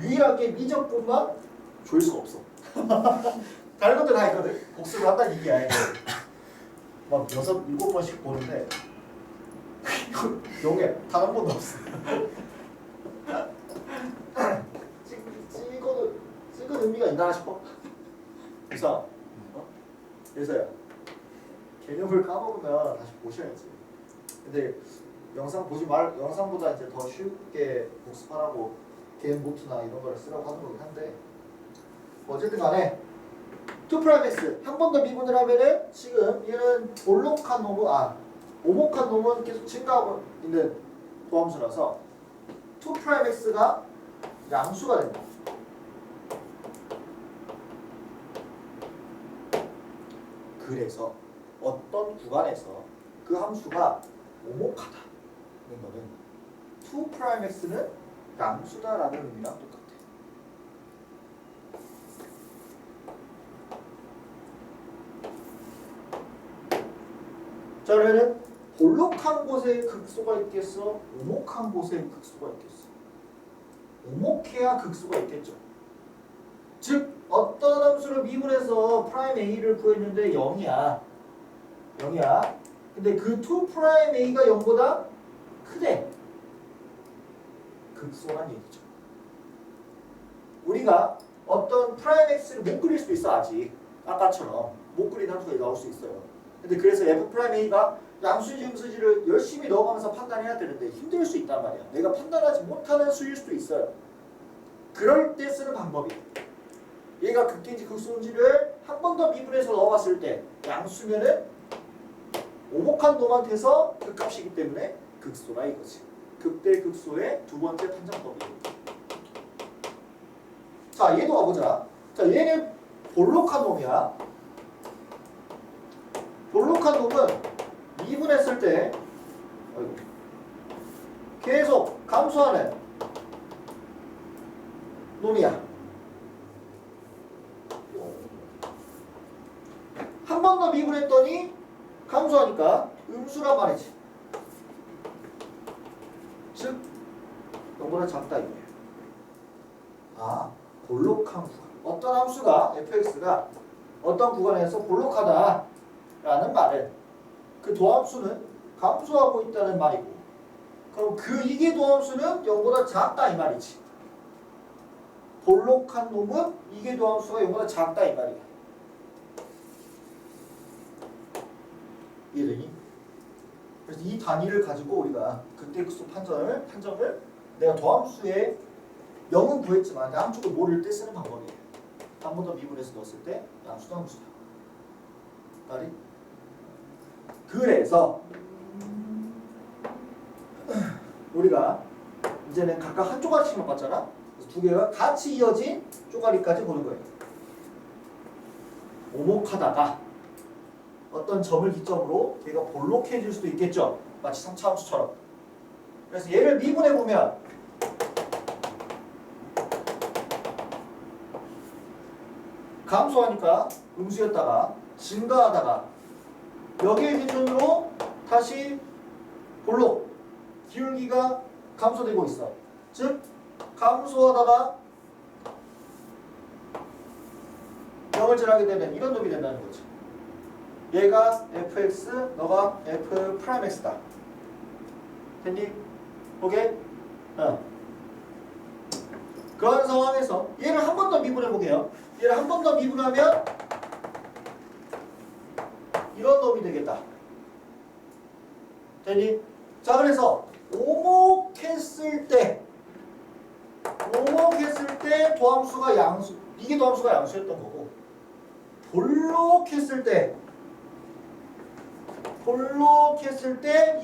유일하게 미적분만 조일 수가 없어. 다른 것들 다 있거든. 복습을 한다는 얘기야. 이거. 막 6, 7번씩 보는데 용에 단 한 번도 없어. 찍은 의미가 있나 싶어. 그래서 그래서요. 개념을 까먹으면 다시 보셔야지. 근데 영상보다 이제 더 쉽게 복습하라고 개념 노트나 이런 거를 쓰라고 하는 거긴 한데 어쨌든 간에 2'x 한 번 더 미분을 하면은 지금 얘는 볼록한 놈은 오목한 놈은 계속 증가하고 있는 도함수라서 2'x가 양수가 된다. 그래서 어떤 구간에서 그 함수가 오목하다는 거는 2'x는 양수다라는 의미랑 똑같아. 자, 그러면은 볼록한 곳에 극소가 있겠어? 오목한 곳에 극소가 있겠어? 오목해야 극소가 있겠죠. 즉 어떤 함수를 미분해서 프라임 a를 구했는데 0이야. 근데 그 2'a가 0보다 크대. 극소란 얘기죠. 우리가 어떤 프라임 x를 못 그릴 수도 있어. 아직 아까처럼 못 그린 함수가 나올 수 있어요. 근데 그래서 f'a가 양수인지 음수인지를 열심히 넣어가면서 판단해야 되는데 힘들 수 있단 말이야. 내가 판단하지 못하는 수일 수도 있어요. 그럴 때 쓰는 방법이 얘가 극대인지 극소인지를 한 번 더 미분해서 넣어봤을 때 양수면은 오목한 놈한테서 극값이기 때문에 극소라 이거지. 극대 극소의 두 번째 판정법이에요. 자, 얘도 와보자. 자, 얘는 볼록한 놈이야. 볼록한 놈은 미분했을 때 계속 감소하는 놈이야. 한 번 더 미분했더니 감소하니까 음수란 말이지. 즉 0보다 작다 이거예요. 볼록한 구간. 어떤 함수가 fx가 어떤 구간에서 볼록하다라는 말은 그 도함수는 감소하고 있다는 말이고, 그럼 그 이게 도함수는 0보다 작다 이 말이지. 볼록한 놈은 이게 도함수가 0보다 작다 이 말이야. 이해되니? 그래서 이 단위를 가지고 우리가 극대극소 판정을 내가 도함수의 0은 구했지만 양쪽을 모를 때 쓰는 방법이에요. 한 번 더 미분해서 넣었을 때 양수다 함수다. 말이? 그래서 우리가 이제는 각각 한 조각씩만 봤잖아. 그래서 두 개가 같이 이어진 쪼가리까지 보는 거예요. 오목하다가 어떤 점을 기점으로 걔가 볼록해질 수도 있겠죠. 마치 3차 함수처럼. 그래서 얘를 미분해보면 감소하니까 음수였다가 증가하다가 여기에 기준으로 다시 볼록 기울기가 감소되고 있어. 즉 감소하다가 0을 지나게 되면 이런 놈이 된다는 거지. 얘가 fx, 너가 f'x다. 됐니? 오케이? 그런 상황에서 얘를 한 번 더 미분해 볼게요. 얘를 한 번 더 미분하면 이런 놈이 되겠다. 됐니? 자, 그래서 오목했을 때 도함수가 양수, 이게 도함수가 양수였던 거고, 볼록했을 때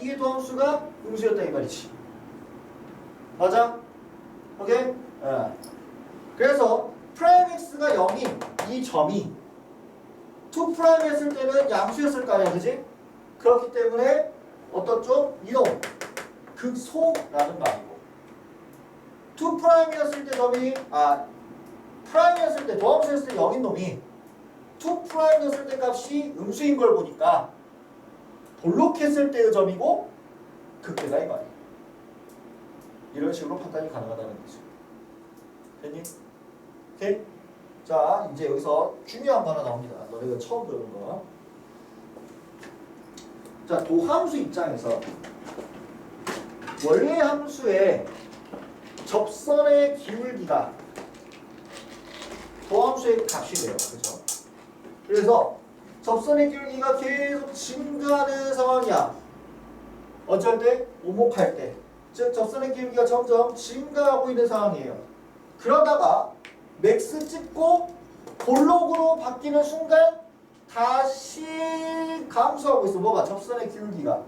이게 도함수가 음수였다 이 말이지. 맞아? 오케이? 그래서 프라임 x가 0인 이 점이 2 프라임 했을 때는 양수였을 거 아니야, 그지? 그렇기 때문에 어떻죠? 이놈 극소라는 말이고, 2 프라임이었을 때 점이 프라임이었을 때 도함수였을 때 0인 놈이 2 프라임이었을 때 값이 음수인 걸 보니까 볼록했을 때의 점이고 극대다 이 말이야. 이런 식으로 판단이 가능하다는 거죠. 됐니? 오케이? 자, 이제 여기서 중요한 거 하나 나옵니다. 너네가 처음 배우는 거. 자, 도함수 입장에서 원래 함수의 접선의 기울기가 도함수의 값이 돼요. 그죠? 그래서 접선의 기울기가 계속 증가하는 상황이야. 어쩔 때? 오목할 때. 즉 접선의 기울기가 점점 증가하고 있는 상황이에요. 그러다가 맥스 찍고 볼록으로 바뀌는 순간 다시 감소하고 있어. 뭐가? 접선의 기울기가.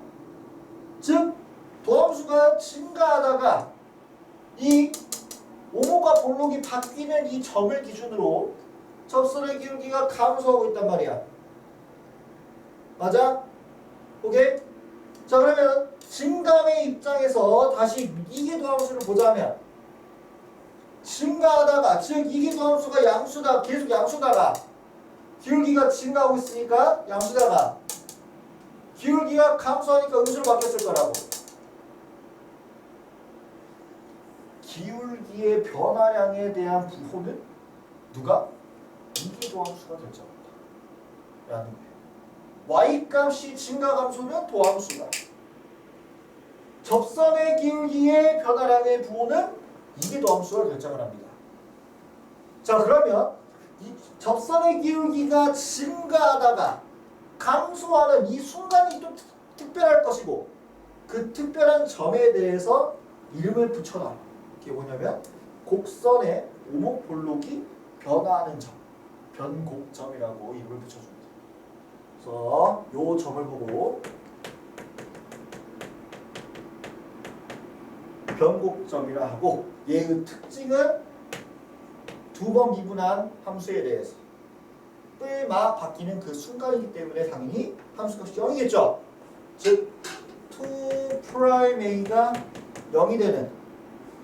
즉 도함수가 증가하다가 이 오목과 볼록이 바뀌는 이 점을 기준으로 접선의 기울기가 감소하고 있단 말이야. 맞아? 오케이? 자, 그러면 증감의 입장에서 다시 이계도함수를 보자면 증가하다가, 즉 이계도함수가 양수다, 계속 양수다가 기울기가 증가하고 있으니까 양수다가 기울기가 감소하니까 음수로 바뀌었을 거라고. 기울기의 변화량에 대한 부호는 누가? 이계도함수가 결정한다 라는 거예요. y값이 증가 감소는 도함수다. 접선의 기울기의 변화량의 부호는 이계도함수가 결정을 합니다. 자, 그러면 이 접선의 기울기가 증가하다가 감소하는 이 순간이 또 특별할 것이고 그 특별한 점에 대해서 이름을 붙여놔. 이게 뭐냐면 곡선의 오목볼록이 변화하는 점, 변곡점이라고 이름을 붙여줍니다. 그래서 요 점을 보고 변곡점이라 하고 얘의 특징은 두 번 미분한 함수에 대해서 뿔막 바뀌는 그 순간이기 때문에 당연히 함수값이 0이겠죠. 즉 2'A가 0이 되는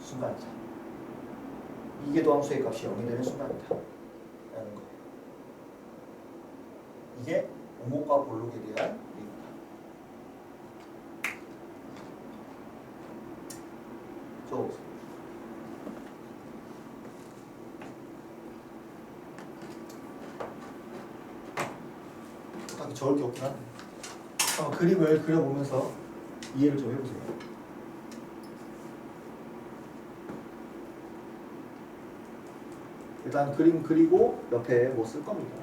순간이다. 이계도함수의 값이 0이 되는 순간이다 라는 거예요. 이게 오목과 볼록에 대한 얘기입니다. 적어보세요. 딱 적을 게 없긴 한데 한번 그림을 그려보면서 이해를 좀 해보세요. 일단 그림 그리고 옆에 뭐 쓸 겁니다.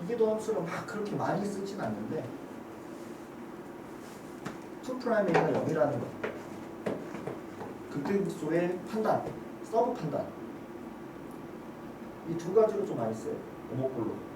이계도함수를 막 그렇게 많이 쓰진 않는데 2'A가 0이라는 것, 극대극소의 판단, 서브 판단, 이 두 가지로 좀 많이 써요. 오목볼록.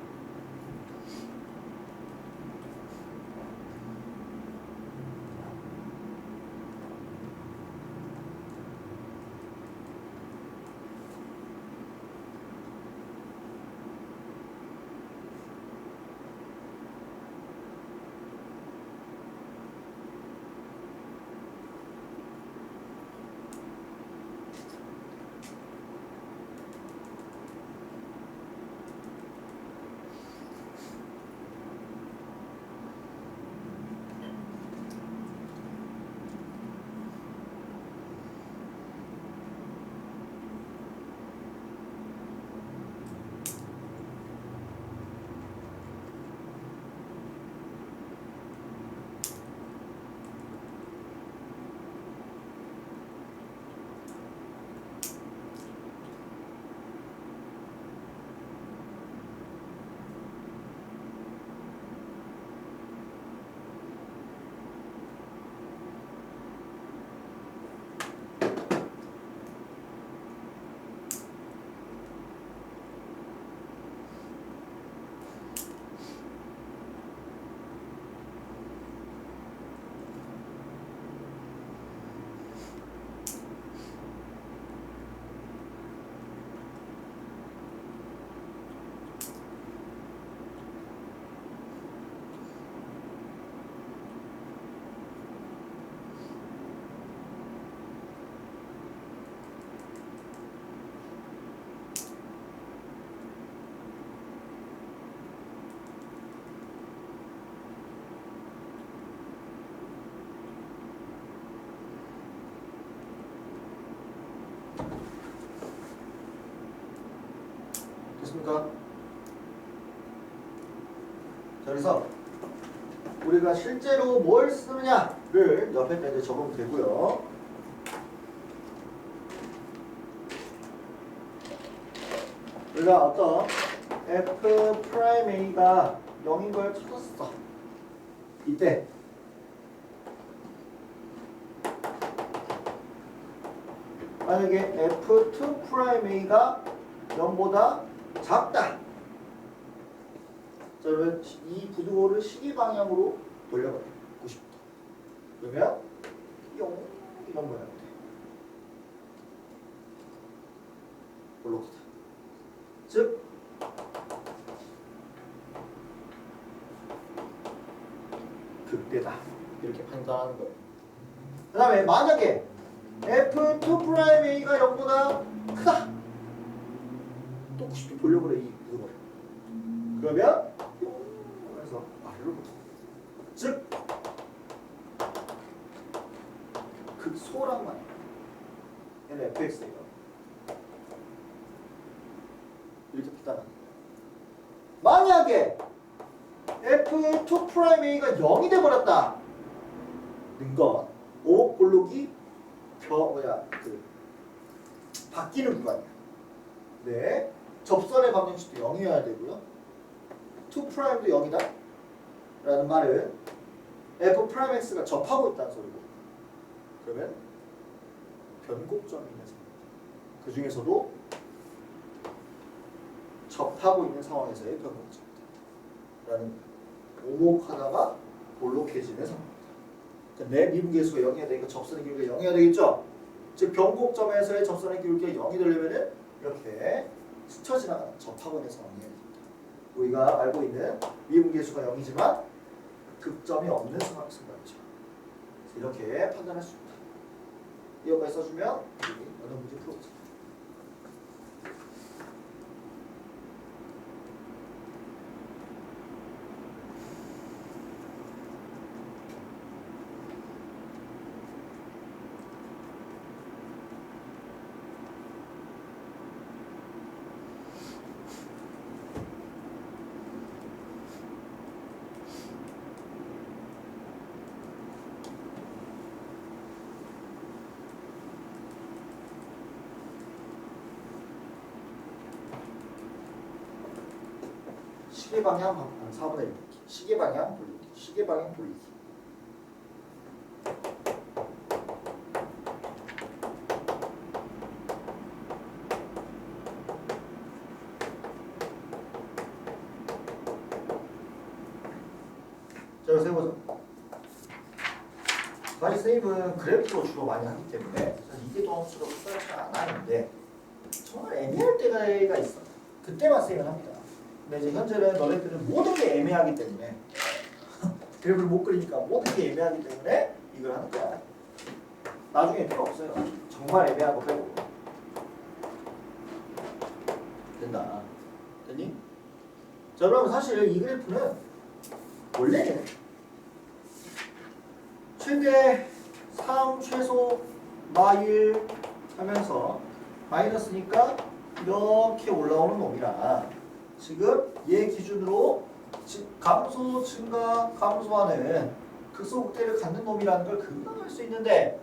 됐습니까? 자, 그래서 우리가 실제로 뭘 쓰느냐를 옆에다 이제 적으면 되고요. 우리가 어떤 f 프라임 a가 0인 걸 찾았어. 이때 만약에 f2 프라임 a가 0보다 작다. 자, 그러면 이 부두호를 시계 방향으로 돌려보고 싶다. 그러면 용 이런 모양이 돼. 볼록하다. 즉 극대다. 이렇게 판단하는 거예요. 그 다음에 만약에 f2 프라임 a가 0보다 크다. 또 90도 돌려버려 이 부두호를. 그러면 그래서 아래로 즉 극소란 말이야. 얘는 fx예요. 이렇게 판단합니다. 만약에 f2 프라임 a가 0이 돼버렸다. 는 건 O 볼록이 바뀌는 구간이야. 네, 접선의 방정식도 0이어야 되고요. 2 프라임도 0이다. 라는 말은 f 프라임 x가 접하고 있다는 소리고. 그러면 변곡점이 있는 상황입니다. 그 중에서도 접하고 있는 상황에서의 변곡점이다. 라는 오목하다가 볼록해지는 상황입니다. 그러니까 내 미분계수가 0이어야 되니까 접선의 기울기가 0이어야 되겠죠? 즉 변곡점에서의 접선의 기울기가 0이 되려면 이렇게 스쳐 지나가는 접하고 있는 상황이어야 됩니다. 우리가 알고 있는 미분계수가 0이지만 극점이 없는 상황이죠. 이렇게 판단할 수 있다. 이것까지 써주면 어느 문제 풀어보자. 시계 방향 4분의 1 시계 방향 돌리기. 시계 방향 돌리기. 자, 여기서 해보자. 사실 선생님은 그래프로 주로 많이 하기 때문에 이게 도함수가 잘 안 하는데 정말 애매할 때가 있어. 그때만 선생님은 합니다. 근데 이제 현재는 너네들은 모든 게 애매하기 때문에 그래프를 못 그리니까 모든 게 애매하기 때문에 이걸 하는 거야. 나중에 필요 없어요. 정말 애매한 거 빼고. 된다. 됐니? 자, 그러면 사실 이 그래프는 원래는 최대 3 최소 마일 하면서 마이너스니까 이렇게 올라오는 놈이라 지금 얘 기준으로 감소, 증가, 감소하는 극소극대를 갖는 놈이라는 걸 금방 알 수 있는데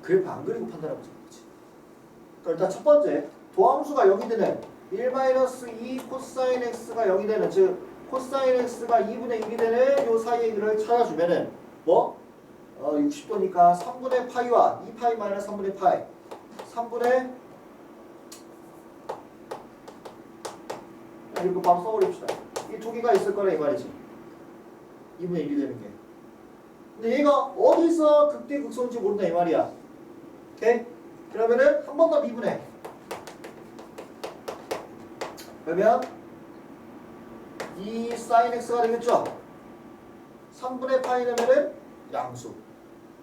그래프 안 그리고 판단하고 있는 거지. 그러니까 일단 첫 번째 도함수가 0이 되는 1-2 코사인 x가 0이 되는 즉 코사인 x가 2분의 1이 되는 요 사이의 길을 찾아주면은 뭐? 60도니까 3분의 파이와 2파이 마이너스 3분의 파이 3분의 이거 바로 써버립시다. 이 두 개가 있을 거라 이 말이지. 2분의 1이 되는 게. 근데 얘가 어디서 극대 극소인지 모른다 이 말이야. 오케이? 그러면은 한 번 더 미분해. 그러면 2 sin x가 되겠죠? 3분의 파이 되면은 양수.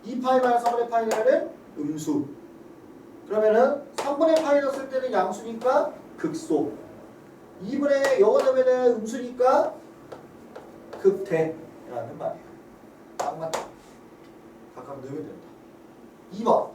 2파이 마이너스 3분의 파이 되면은 음수. 그러면은 3분의 파이 넣었을 때는 양수니까 극소. 2분의 0가 되면은 음수니까 극대라는 말이에요. 딱 맞다. 각각 넣으면 된다. 2번.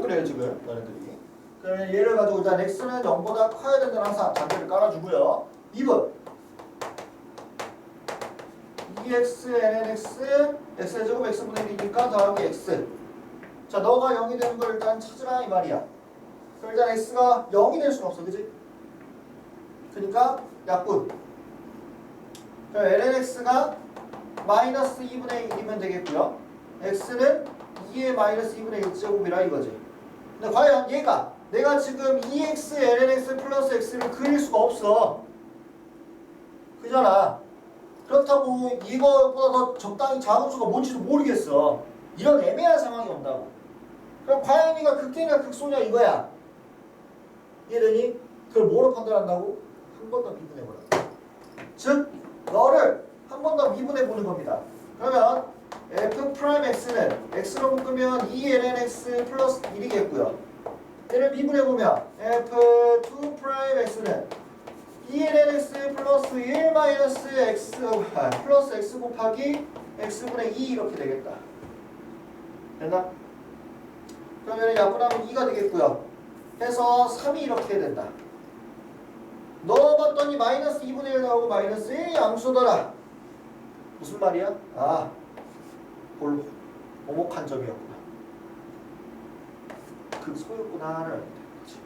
그래요 지금 너네들이. 그러면 얘를 가지고 일단 x는 0보다 커야 된다는 항상 잔재를 깔아주고요. 2번 2x ln x x의 제곱 x분의 1이니까 더하기 x. 자 너가 0이 되는 걸 일단 찾으라 이 말이야. 그럼 일단 x가 0이 될 수는 없어 그지? 그러니까 약분. 그럼 ln x가 마이너스 2분의 1이면 되겠고요. x는 2의 마이너스 2분의 1제곱이라 이거지. 근데 과연 얘가 내가 지금 2x ln x 플러스 x를 그릴 수가 없어. 그잖아. 그렇다고 이거보다 더 적당히 작은 수가 뭔지도 모르겠어. 이런 애매한 상황이 온다고. 그럼 과연 이가 극대냐 극소냐 이거야. 이해되니? 그걸 뭐로 판단한다고? 한 번 더 미분해보라. 즉 너를 한 번 더 미분해보는 겁니다. 그러면 f'x는 x로 묶으면 2ln x 플러스 1이겠고요. 얘를 미분해보면 f2'x는 2ln x 플러스 1 마이너스 x 플러스 x 곱하기 x분의 2 이렇게 되겠다. 됐나? 그러면 약분하면 2가 되겠고요. 해서 3이 이렇게 된다. 넣어봤더니 마이너스 2분의 1 나오고 마이너스 1 양수더라. 무슨 말이야? 아, 볼로 오목한 점이었구나. 극소였구나를 알면 되는 거지.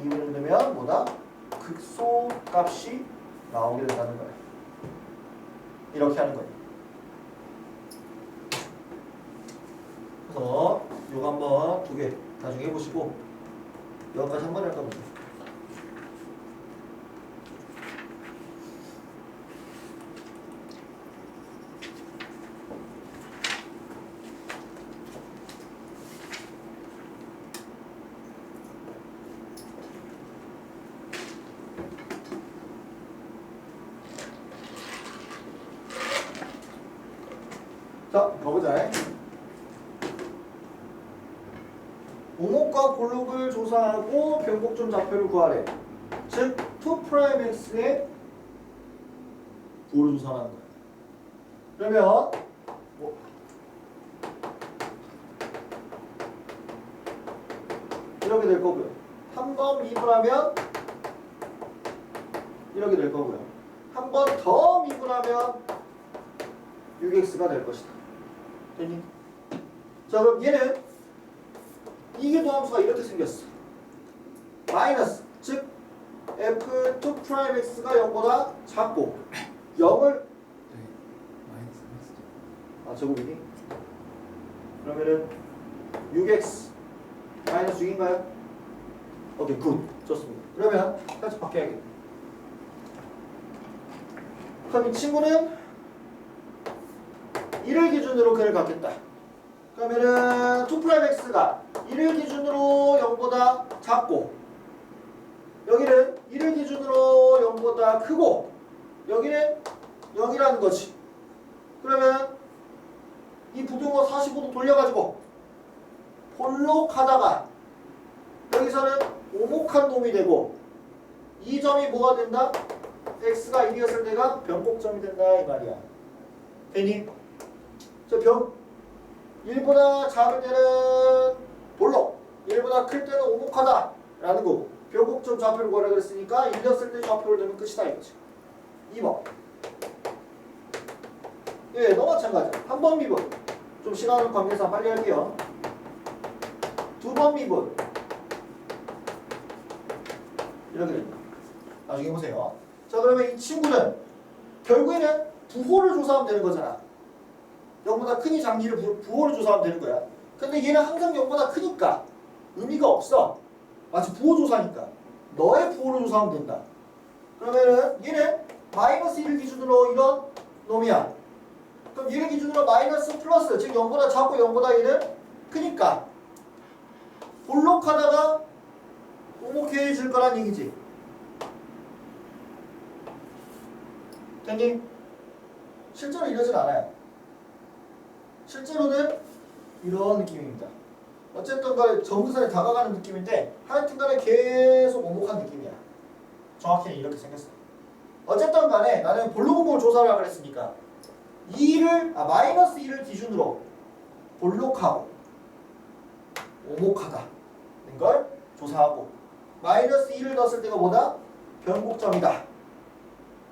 이를 넣으면 뭐다? 극소 값이 나오게 된다는 거야. 이렇게 하는 거야. 그래서 요거 한번 두 개 나중에 해보시고 여기까지 한 번에 할까 보자. 자, 가보자. 오목과 볼록을 조사하고 변곡점 좌표를 구하래. 즉 2'x의 부호를 조사하는 거야. 그러면 이렇게 될 거고요. 한 번 미분하면 이렇게 될 거고요. 한 번 더 미분하면 6x가 될 것이다. 됐니? 자, 그럼 얘는 이계도함수가 이렇게 생겼어. 마이너스, 즉 f2'x가 0보다 작고 0을 제곱이니? 그러면은 6x 마이너스 6인가요? 오케이, 굿. 좋습니다. 그러면 같이 바뀌어야겠다. 그럼 이 친구는 1을 기준으로 그를 갖겠다. 그러면은 2'x가 1을 기준으로 0보다 작고 여기는 1을 기준으로 0보다 크고 여기는 0이라는 거지. 그러면 이 부등호 45도 돌려가지고 볼록하다가 여기서는 오목한 놈이 되고 이 점이 뭐가 된다? x가 1이었을 때가 변곡점이 된다 이 말이야. 되니? 저 1보다 작을 때는 볼록, 1보다 클 때는 오목하다 라는 거고 변곡점 좌표를 구하라 그랬으니까 1렸을 때 좌표를 넣으면 끝이다 이거지. 2번 예, 너 마찬가지야. 한 번 미분 좀 시간 관계상 빨리 할게요. 2번 미분 이렇게 됩니다. 나중에 보세요. 자, 그러면 이 친구는 결국에는 부호를 조사하면 되는 거잖아. 0보다 크니 작니를 부호를 조사하면 되는 거야. 근데 얘는 항상 0보다 크니까 의미가 없어. 마치 부호 조사니까 너의 부호를 조사하면 된다. 그러면은 얘는 마이너스 1을 기준으로 이런 놈이야. 그럼 얘를 기준으로 마이너스 플러스, 즉 0보다 작고 0보다 얘는 크니까 볼록하다가 오목해질 거란 얘기지. 됐니? 실제로 이러진 않아요. 실제로는 이런 느낌입니다. 어쨌든 간에 점근선에 다가가는 느낌인데 하여튼 간에 계속 오목한 느낌이야. 정확히는 이렇게 생겼어. 어쨌든 간에 나는 볼록음을 조사를 하고 그랬으니까 마이너스 2를 기준으로 볼록하고 오목하다 걸 조사하고 마이너스 2를 넣었을 때가 뭐다? 변곡점이다.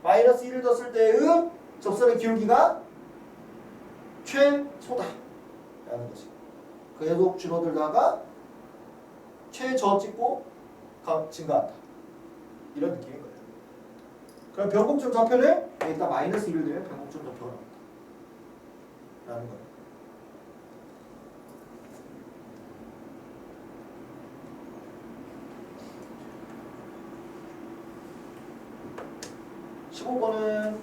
마이너스 1을 넣었을 때의 접선의 기울기가 최소다 라는 거지. 계속 줄어들다가 최저 찍고 증가한다. 이런 느낌인 거예요. 그럼 변곡점 좌표를 여기다 마이너스 1을 넣으면 변곡점 좌표가 나온다 라는 거예요. (15번은)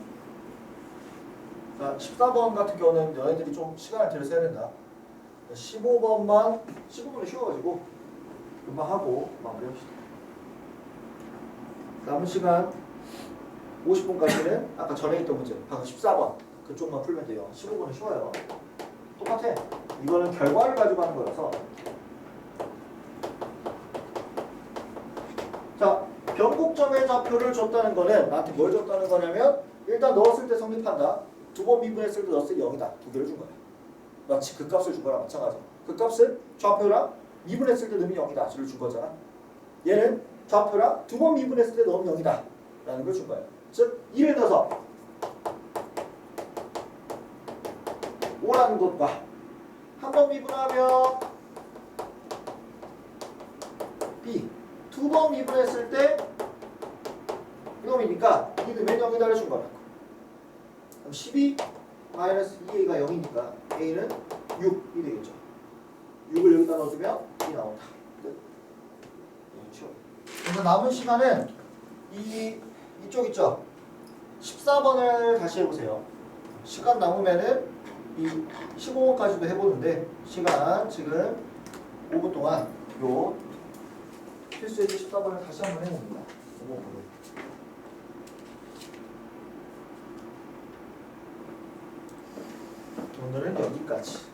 자, 14번 같은 경우는 너희들이 좀 시간을 들여서 해야 된다. 15번은 쉬워가지고 금방 하고 마무리합시다. 남은 시간 50분까지는 아까 전에 있던 문제 방금 14번 그쪽만 풀면 돼요. 15번은 쉬워요. 똑같아. 이거는 결과를 가지고 하는 거라서. 자, 변곡점의 좌표를 줬다는 거는 나한테 뭘 줬다는 거냐면 일단 넣었을 때 성립한다. 두 번 미분했을 때 넣었을 때 0이다. 두 개를 준 거야. 마치 그 값을 준 거랑 마찬가지야. 그 값은 좌표랑 미분했을 때 넣으면 0이다. 를 준 거잖아. 얘는 좌표랑 두 번 미분했을 때 넣으면 0이다. 라는 걸 준 거야. 즉 1을 넣어서 5라는 것과 한 번 미분하면 B 두 번 미분했을 때 0이니까 2 넣으면 0이다를 준 거라고. 그럼 12 마이너스 2a가 0이니까 a는 6이 되겠죠. 6을 여기다 넣어주면 2 나온다. 끝. 그래서 남은 시간은 이쪽 있죠. 14번을 다시 해보세요. 시간 남으면은 이 15번까지도 해보는데 시간 지금 5분 동안 요 필수예제 14번을 다시 한번 해봅니다. 5번. 오늘은 여기까지.